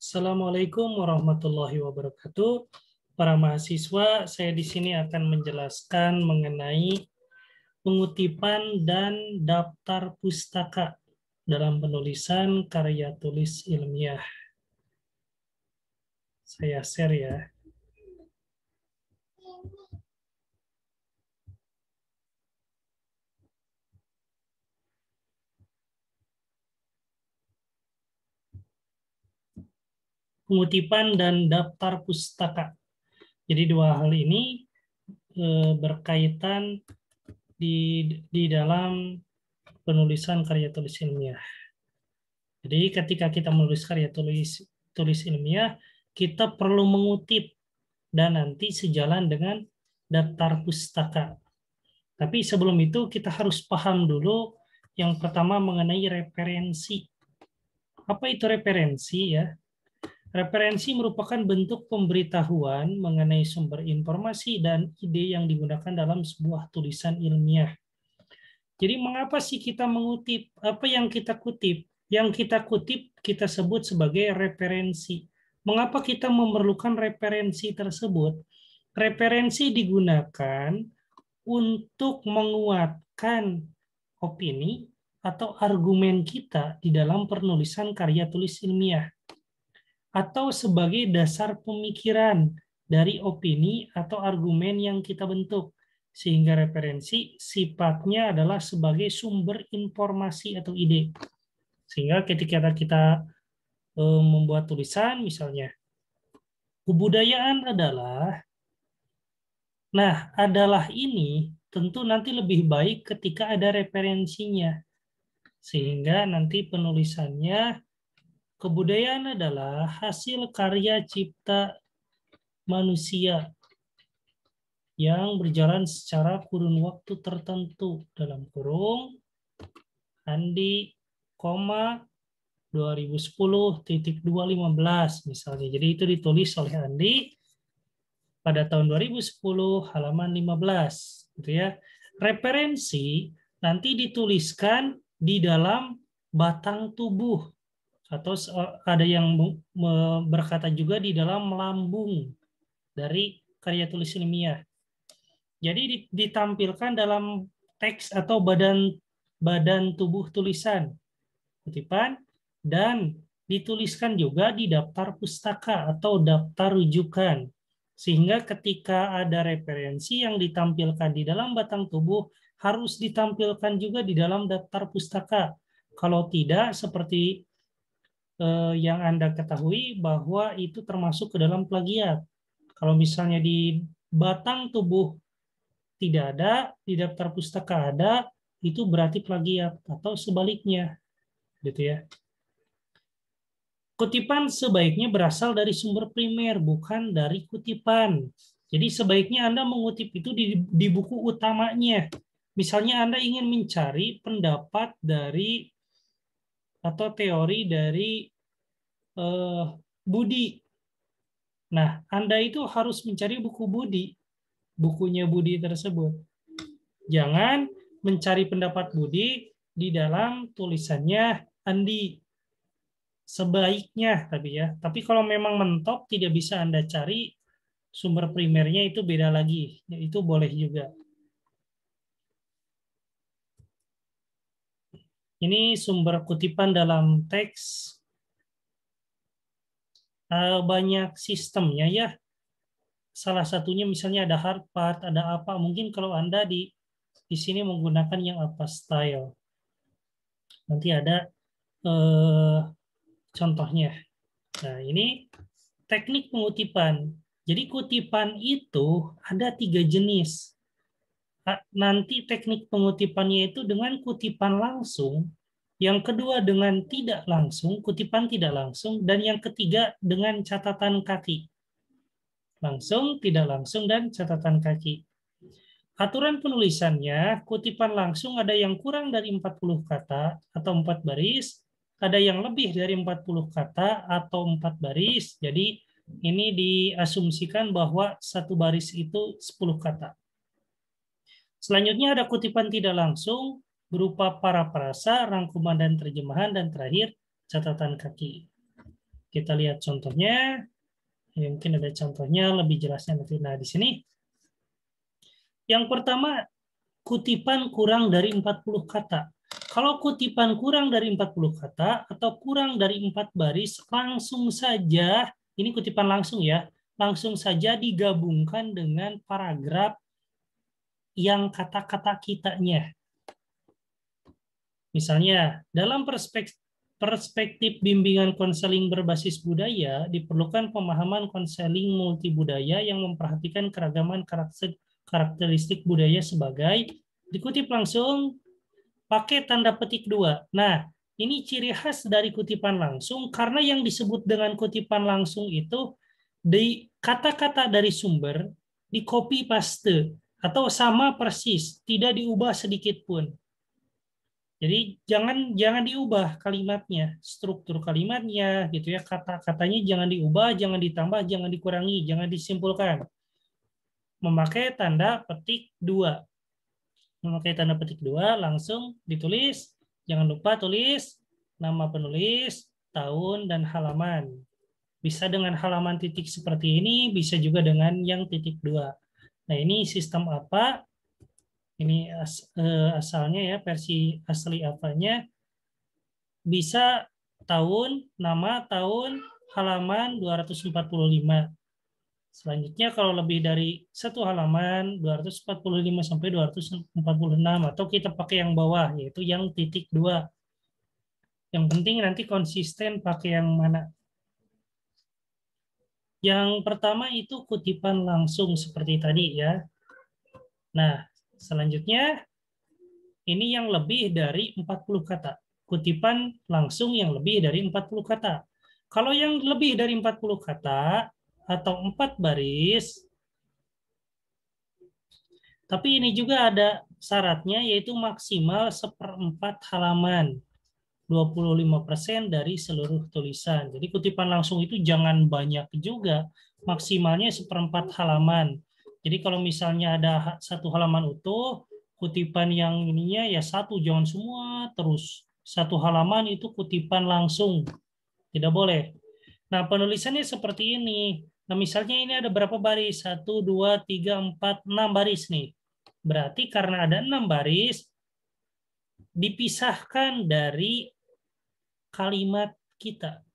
Assalamualaikum warahmatullahi wabarakatuh. Para mahasiswa, saya di sini akan menjelaskan mengenai pengutipan dan daftar pustaka dalam penulisan karya tulis ilmiah. Saya share ya. Pengutipan dan daftar pustaka. Jadi dua hal ini berkaitan di dalam penulisan karya tulis ilmiah. Jadi ketika kita menulis karya tulis ilmiah, kita perlu mengutip dan nanti sejalan dengan daftar pustaka. Tapi sebelum itu kita harus paham dulu yang pertama mengenai referensi. Apa itu referensi ya? Referensi merupakan bentuk pemberitahuan mengenai sumber informasi dan ide yang digunakan dalam sebuah tulisan ilmiah. Jadi mengapa sih kita mengutip? Apa yang kita kutip? Yang kita kutip kita sebut sebagai referensi. Mengapa kita memerlukan referensi tersebut? Referensi digunakan untuk menguatkan opini atau argumen kita di dalam penulisan karya tulis ilmiah, atau sebagai dasar pemikiran dari opini atau argumen yang kita bentuk. Sehingga referensi sifatnya adalah sebagai sumber informasi atau ide. Sehingga ketika kita membuat tulisan misalnya, kebudayaan adalah, nah adalah ini tentu nanti lebih baik ketika ada referensinya. Sehingga nanti penulisannya, kebudayaan adalah hasil karya cipta manusia yang berjalan secara kurun waktu tertentu, dalam kurung Andi, 2010.215 misalnya. Jadi itu ditulis oleh Andi pada tahun 2010 halaman 15 gitu ya. Referensi nanti dituliskan di dalam batang tubuh, atau ada yang berkata juga di dalam lambung dari karya tulis ilmiah. Jadi ditampilkan dalam teks atau badan tubuh tulisan, kutipan, dan dituliskan juga di daftar pustaka atau daftar rujukan. Sehingga ketika ada referensi yang ditampilkan di dalam batang tubuh, harus ditampilkan juga di dalam daftar pustaka. Kalau tidak, seperti yang Anda ketahui bahwa itu termasuk ke dalam plagiat. Kalau misalnya di batang tubuh tidak ada, di daftar pustaka ada, itu berarti plagiat, atau sebaliknya, gitu ya. Kutipan sebaiknya berasal dari sumber primer, bukan dari kutipan. Jadi sebaiknya Anda mengutip itu di buku utamanya. Misalnya Anda ingin mencari pendapat dari atau teori dari Budi. Nah, Anda itu harus mencari buku Budi, bukunya Budi tersebut. Jangan mencari pendapat Budi di dalam tulisannya Andi. Sebaiknya tapi ya. Tapi kalau memang mentok tidak bisa Anda cari sumber primernya, itu beda lagi. Itu boleh juga. Ini sumber kutipan dalam teks. Banyak sistemnya ya. Salah satunya misalnya ada hard part, ada apa. Mungkin kalau Anda di sini menggunakan yang apa style. Nanti ada contohnya. Nah, ini teknik pengutipan. Jadi kutipan itu ada 3 jenis. Nanti teknik pengutipannya itu dengan kutipan langsung, yang kedua dengan tidak langsung, kutipan tidak langsung, dan yang ketiga dengan catatan kaki. Langsung, tidak langsung, dan catatan kaki. Aturan penulisannya, kutipan langsung ada yang kurang dari 40 kata atau 4 baris, ada yang lebih dari 40 kata atau 4 baris. Jadi ini diasumsikan bahwa satu baris itu 10 kata. Selanjutnya ada kutipan tidak langsung berupa paraprasa, rangkuman dan terjemahan, dan terakhir catatan kaki. Kita lihat contohnya. Ya, mungkin ada contohnya lebih jelasnya nanti. Nah, di sini yang pertama, kutipan kurang dari 40 kata. Kalau kutipan kurang dari 40 kata atau kurang dari 4 baris, langsung saja, ini kutipan langsung ya, langsung saja digabungkan dengan paragraf yang kata-kata kitanya. Misalnya, dalam perspektif bimbingan konseling berbasis budaya, diperlukan pemahaman konseling multibudaya yang memperhatikan keragaman karakteristik budaya sebagai dikutip langsung pakai tanda petik 2. Nah, ini ciri khas dari kutipan langsung karena yang disebut dengan kutipan langsung itu di kata-kata dari sumber di copy paste atau sama persis, tidak diubah sedikit pun. Jadi jangan diubah kalimatnya, struktur kalimatnya gitu ya, kata-katanya jangan diubah, jangan ditambah, jangan dikurangi, jangan disimpulkan. Memakai tanda petik 2. Memakai tanda petik 2 langsung ditulis, jangan lupa tulis nama penulis, tahun dan halaman. Bisa dengan halaman titik seperti ini, bisa juga dengan yang titik 2. Nah, ini sistem apa? Ini asalnya ya, versi asli apanya. Bisa tahun, nama, tahun, halaman 245. Selanjutnya kalau lebih dari satu halaman 245 sampai 246 atau kita pakai yang bawah yaitu yang titik 2. Yang penting nanti konsisten pakai yang mana. Yang pertama itu kutipan langsung seperti tadi ya. Nah, selanjutnya ini yang lebih dari 40 kata. Kutipan langsung yang lebih dari 40 kata. Kalau yang lebih dari 40 kata atau 4 baris, tapi ini juga ada syaratnya yaitu maksimal 1/4 halaman. 25% dari seluruh tulisan. Jadi kutipan langsung itu jangan banyak juga, maksimalnya 1/4 halaman. Jadi kalau misalnya ada satu halaman utuh, kutipan yang ininya ya satu, jangan semua terus. Satu halaman itu kutipan langsung, tidak boleh. Nah, penulisannya seperti ini. Nah, misalnya ini ada berapa baris? 1, 2, 3, 4, 6 baris nih. Berarti karena ada 6 baris, dipisahkan dari kalimat kita,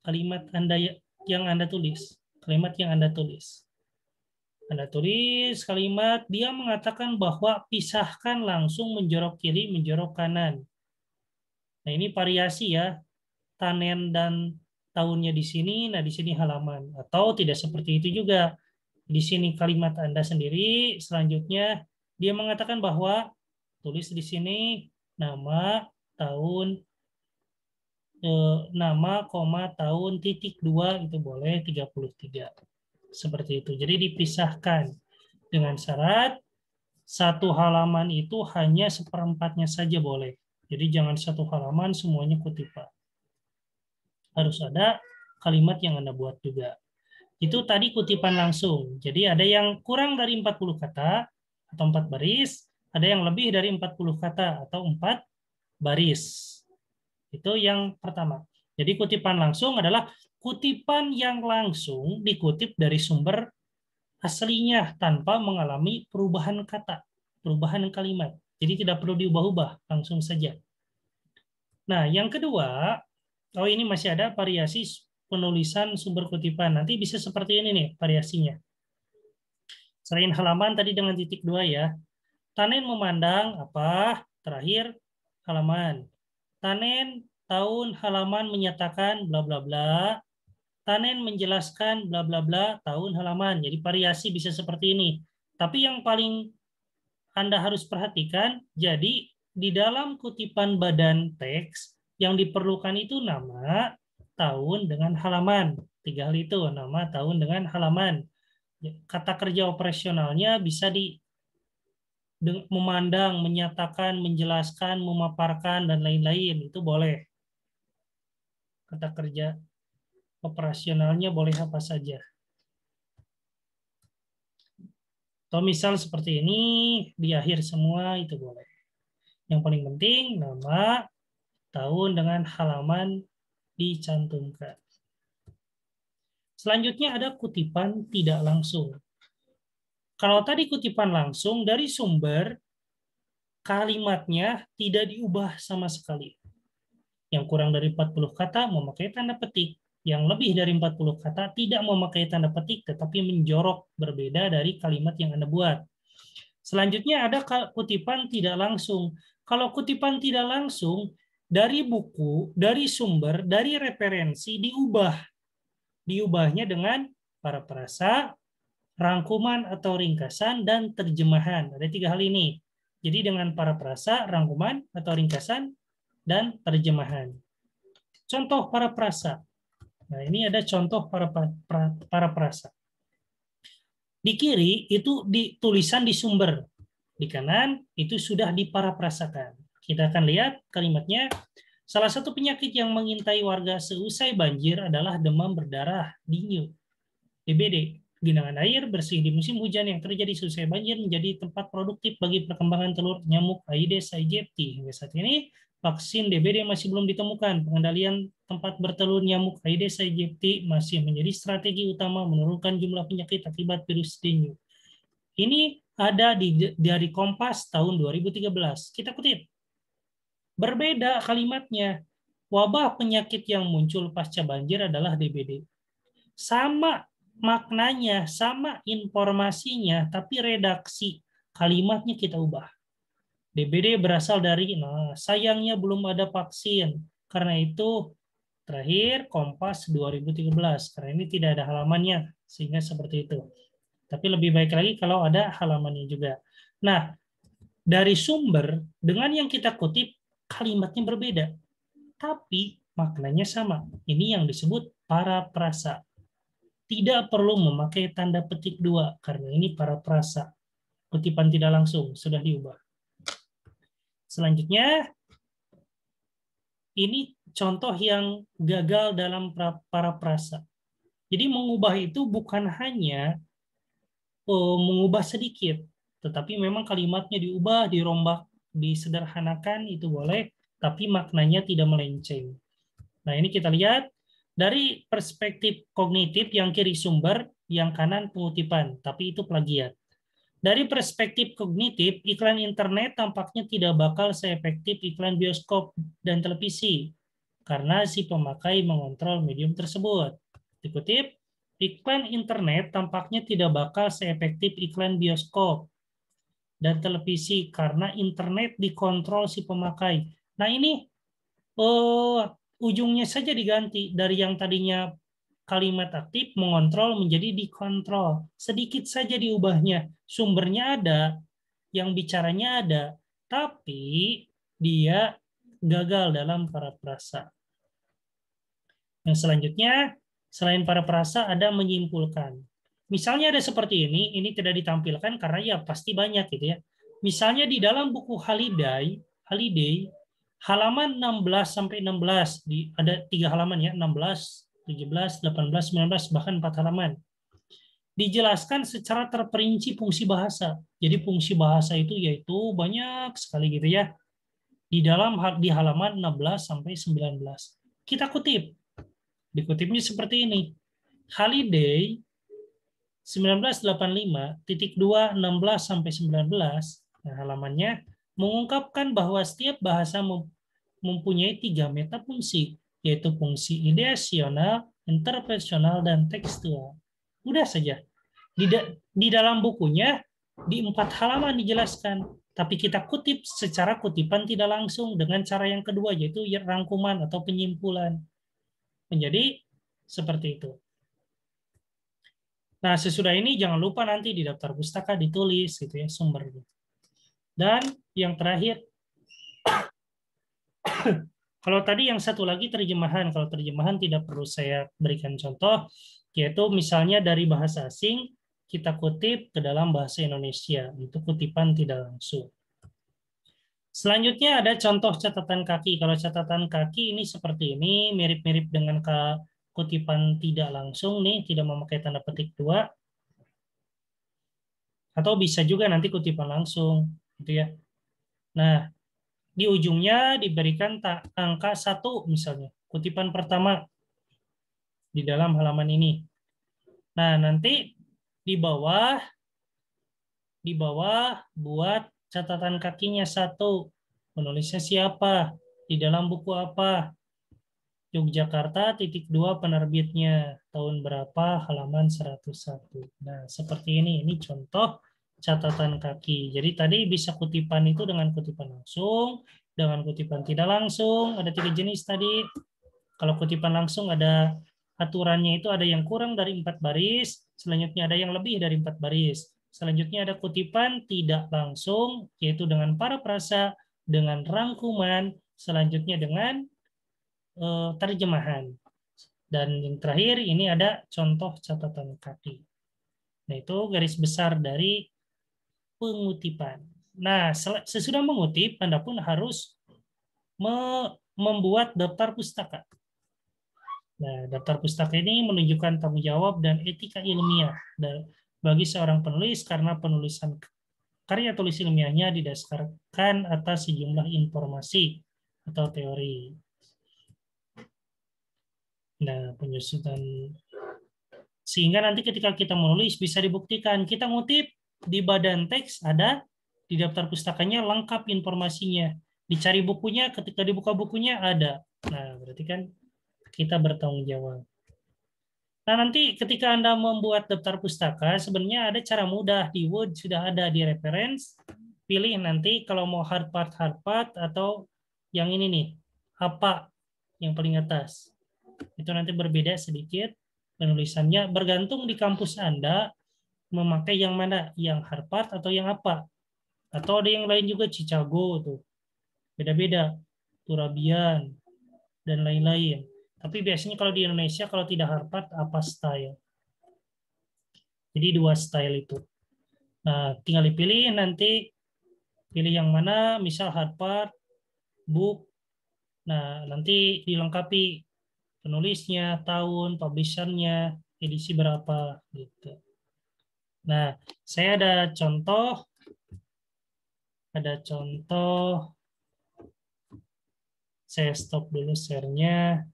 kalimat Anda yang Anda tulis, kalimat yang Anda tulis. Anda tulis kalimat, dia mengatakan bahwa pisahkan langsung menjorok kiri, menjorok kanan. Nah, ini variasi ya, tanen dan tahunnya di sini, nah di sini halaman. Atau tidak seperti itu juga. Di sini kalimat Anda sendiri, selanjutnya dia mengatakan bahwa tulis di sini nama, tahun, nama, koma, tahun, titik 2 itu boleh 33. Seperti itu. Jadi dipisahkan dengan syarat satu halaman itu hanya 1/4-nya saja boleh. Jadi jangan satu halaman semuanya kutipan. Harus ada kalimat yang Anda buat juga. Itu tadi kutipan langsung. Jadi ada yang kurang dari 40 kata atau 4 baris, ada yang lebih dari 40 kata atau 4 baris. Itu yang pertama. Jadi kutipan langsung adalah kutipan yang langsung dikutip dari sumber aslinya tanpa mengalami perubahan kata, perubahan kalimat. Jadi tidak perlu diubah-ubah, langsung saja. Nah, yang kedua, oh ini masih ada variasi penulisan sumber kutipan. Nanti bisa seperti ini nih variasinya. Selain halaman tadi dengan titik 2 ya. Tanen memandang apa? Terakhir halaman. Tanen tahun halaman menyatakan bla bla bla. Tanen menjelaskan bla bla bla tahun halaman. Jadi variasi bisa seperti ini. Tapi yang paling Anda harus perhatikan, jadi di dalam kutipan badan teks yang diperlukan itu nama, tahun dengan halaman. 3 hal itu, nama, tahun dengan halaman. Kata kerja operasionalnya bisa memandang, menyatakan, menjelaskan, memaparkan, dan lain-lain. Itu boleh. Kata kerja operasionalnya boleh apa saja. Atau misal seperti ini, di akhir semua itu boleh. Yang paling penting, nama, tahun, dengan halaman dicantumkan. Selanjutnya ada kutipan tidak langsung. Kalau tadi kutipan langsung dari sumber, kalimatnya tidak diubah sama sekali. Yang kurang dari 40 kata memakai tanda petik. Yang lebih dari 40 kata tidak memakai tanda petik, tetapi menjorok berbeda dari kalimat yang Anda buat. Selanjutnya ada kutipan tidak langsung. Kalau kutipan tidak langsung, dari buku, dari sumber, dari referensi diubah. Diubahnya dengan paraprasa, rangkuman atau ringkasan, dan terjemahan. Ada 3 hal ini. Jadi dengan paraprasa, rangkuman atau ringkasan, dan terjemahan. Contoh paraprasa. Nah, ini ada contoh paraprasa. Di kiri itu tulisan di sumber. Di kanan itu sudah diparaprasakan. Kita akan lihat kalimatnya. Salah satu penyakit yang mengintai warga seusai banjir adalah demam berdarah, dinyu, DBD. Genangan air bersih di musim hujan yang terjadi seusai banjir menjadi tempat produktif bagi perkembangan telur nyamuk Aedes aegypti. Hingga saat ini, vaksin DBD masih belum ditemukan. Pengendalian tempat bertelur nyamuk Aedes aegypti masih menjadi strategi utama menurunkan jumlah penyakit akibat virus dengue. Ini ada dari Kompas tahun 2013. Kita kutip. Berbeda kalimatnya. Wabah penyakit yang muncul pasca banjir adalah DBD. Sama maknanya, sama informasinya, tapi redaksi kalimatnya kita ubah. DBD berasal dari, sayangnya belum ada vaksin. Karena itu, terakhir Kompas 2013. Karena ini tidak ada halamannya, sehingga seperti itu. Tapi lebih baik lagi kalau ada halamannya juga. Nah, dari sumber, dengan yang kita kutip, kalimatnya berbeda. Tapi maknanya sama. Ini yang disebut paraprasa. Tidak perlu memakai tanda petik 2, karena ini paraprasa. Kutipan tidak langsung, sudah diubah. Selanjutnya, ini contoh yang gagal dalam paraprasa. Jadi mengubah itu bukan hanya mengubah sedikit, tetapi memang kalimatnya diubah, dirombak, disederhanakan, itu boleh, tapi maknanya tidak melenceng. Nah, ini kita lihat dari perspektif kognitif, yang kiri sumber, yang kanan pengutipan, tapi itu plagiat. Dari perspektif kognitif, iklan internet tampaknya tidak bakal seefektif iklan bioskop dan televisi, karena si pemakai mengontrol medium tersebut. Dikutip, iklan internet tampaknya tidak bakal seefektif iklan bioskop dan televisi, karena internet dikontrol si pemakai. Nah, ini ujungnya saja diganti dari yang tadinya kalimat aktif mengontrol menjadi dikontrol. Sedikit saja diubahnya. Sumbernya ada, yang bicaranya ada, tapi dia gagal dalam paraprasa. Yang selanjutnya, selain paraprasa ada menyimpulkan. Misalnya ada seperti ini tidak ditampilkan karena ya pasti banyak gitu ya. Misalnya di dalam buku Holiday halaman 16 sampai 16, ada 3 halaman ya, 16, 17, 18, 19, bahkan 4 halaman. Dijelaskan secara terperinci fungsi bahasa. Jadi fungsi bahasa itu yaitu banyak sekali gitu ya. Di halaman 16 sampai 19. Kita kutip. Dikutipnya seperti ini. Holiday 1985.2 16 sampai 19, nah halamannya mengungkapkan bahwa setiap bahasa mempunyai 3 metafungsi, yaitu fungsi ideasional, interpersonal, dan tekstual. Udah saja. Di dalam bukunya di 4 halaman dijelaskan, tapi kita kutip secara kutipan tidak langsung dengan cara yang kedua, yaitu rangkuman atau penyimpulan. Menjadi seperti itu. Nah, sesudah ini jangan lupa nanti di daftar pustaka ditulis gitu ya sumbernya. Dan yang terakhir, kalau tadi yang satu lagi terjemahan, kalau terjemahan tidak perlu saya berikan contoh, yaitu misalnya dari bahasa asing kita kutip ke dalam bahasa Indonesia, itu kutipan tidak langsung. Selanjutnya ada contoh catatan kaki. Kalau catatan kaki ini seperti ini, mirip-mirip dengan kutipan tidak langsung nih, tidak memakai tanda petik 2. Atau bisa juga nanti kutipan langsung gitu ya. Nah, di ujungnya diberikan angka 1 misalnya, kutipan pertama di dalam halaman ini. Nah, nanti di bawah buat catatan kakinya satu. Penulisnya siapa? Di dalam buku apa? Yogyakarta, (2) penerbitnya. Tahun berapa? Halaman 101. Nah, seperti ini. Ini contoh catatan kaki. Jadi tadi bisa kutipan itu dengan kutipan langsung, dengan kutipan tidak langsung. Ada 3 jenis tadi. Kalau kutipan langsung ada aturannya, itu ada yang kurang dari 4 baris, selanjutnya ada yang lebih dari 4 baris. Selanjutnya ada kutipan tidak langsung, yaitu dengan paraprasa, dengan rangkuman, selanjutnya dengan terjemahan. Dan yang terakhir ini ada contoh catatan kaki. Nah, itu garis besar dari pengutipan. Nah, sesudah mengutip, Anda pun harus membuat daftar pustaka. Nah, daftar pustaka ini menunjukkan tanggung jawab dan etika ilmiah bagi seorang penulis, karena penulisan karya tulis ilmiahnya didasarkan atas sejumlah informasi atau teori. Nah, penyusunan sehingga nanti ketika kita menulis bisa dibuktikan. Kita ngutip di badan teks ada, di daftar pustakanya lengkap informasinya. Dicari bukunya, ketika dibuka bukunya ada. Nah, berarti kan kita bertanggung jawab. Nah, nanti ketika Anda membuat daftar pustaka, sebenarnya ada cara mudah. Di Word sudah ada di reference. Pilih nanti kalau mau hard part atau yang ini nih, apa yang paling atas. Itu nanti berbeda sedikit penulisannya. Bergantung di kampus Anda memakai yang mana, yang hard part atau yang apa. Atau ada yang lain juga, Chicago tuh. Beda-beda. Turabian dan lain-lain. Tapi biasanya kalau di Indonesia kalau tidak hard part, apa style. Jadi 2 style itu. Nah, tinggal dipilih nanti, pilih yang mana, misal hard part, book. Nah, nanti dilengkapi penulisnya, tahun, publishernya, edisi berapa gitu. Nah, saya ada contoh saya stop dulu share-nya.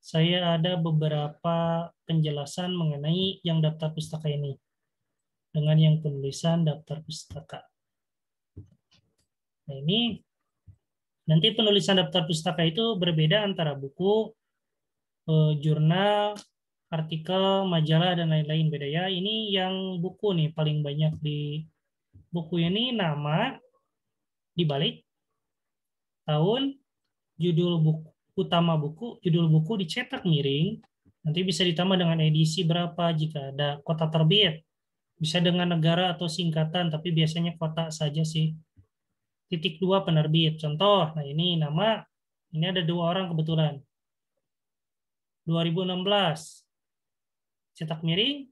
Saya ada beberapa penjelasan mengenai yang daftar pustaka ini dengan yang penulisan daftar pustaka. Nah, ini nanti penulisan daftar pustaka itu berbeda antara buku, jurnal, artikel, majalah, dan lain-lain, beda ya. Ini yang buku nih paling banyak di buku ini, nama dibalik, tahun, judul buku utama buku, judul buku dicetak miring, nanti bisa ditambah dengan edisi berapa jika ada, kota terbit, bisa dengan negara atau singkatan, tapi biasanya kota saja sih. (2) penerbit, contoh. Nah, ini nama, ini ada 2 orang kebetulan. 2016, cetak miring,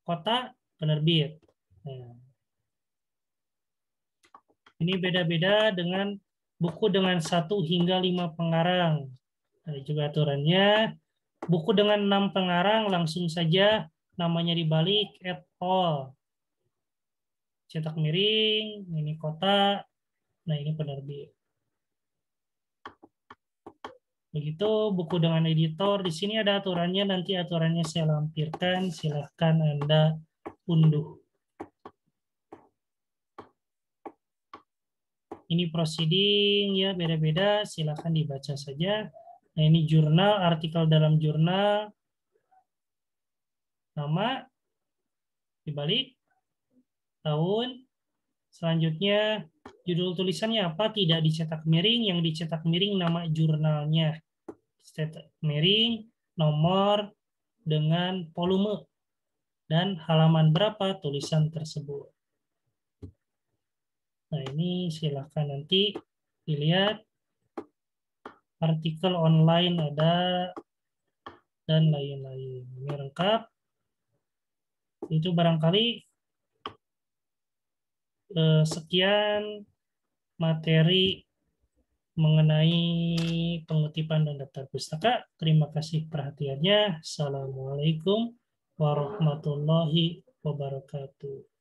kota, penerbit. Nah, ini beda-beda dengan buku dengan 1 hingga 5 pengarang. Ada juga aturannya. Buku dengan 6 pengarang langsung saja namanya dibalik et al. Cetak miring, ini kota, nah ini penerbit. Begitu buku dengan editor, di sini ada aturannya, nanti aturannya saya lampirkan, silahkan Anda unduh. Ini proceeding ya, beda-beda, silahkan dibaca saja. Nah, ini jurnal, artikel dalam jurnal, nama, dibalik, tahun, selanjutnya judul tulisannya apa, tidak dicetak miring, yang dicetak miring nama jurnalnya. Cetak miring, nomor, dengan volume, dan halaman berapa tulisan tersebut. Nah, ini silahkan nanti dilihat. Artikel online ada, dan lain-lain. Ini lengkap. Itu barangkali sekian materi mengenai pengutipan dan daftar pustaka. Terima kasih perhatiannya. Assalamualaikum warahmatullahi wabarakatuh.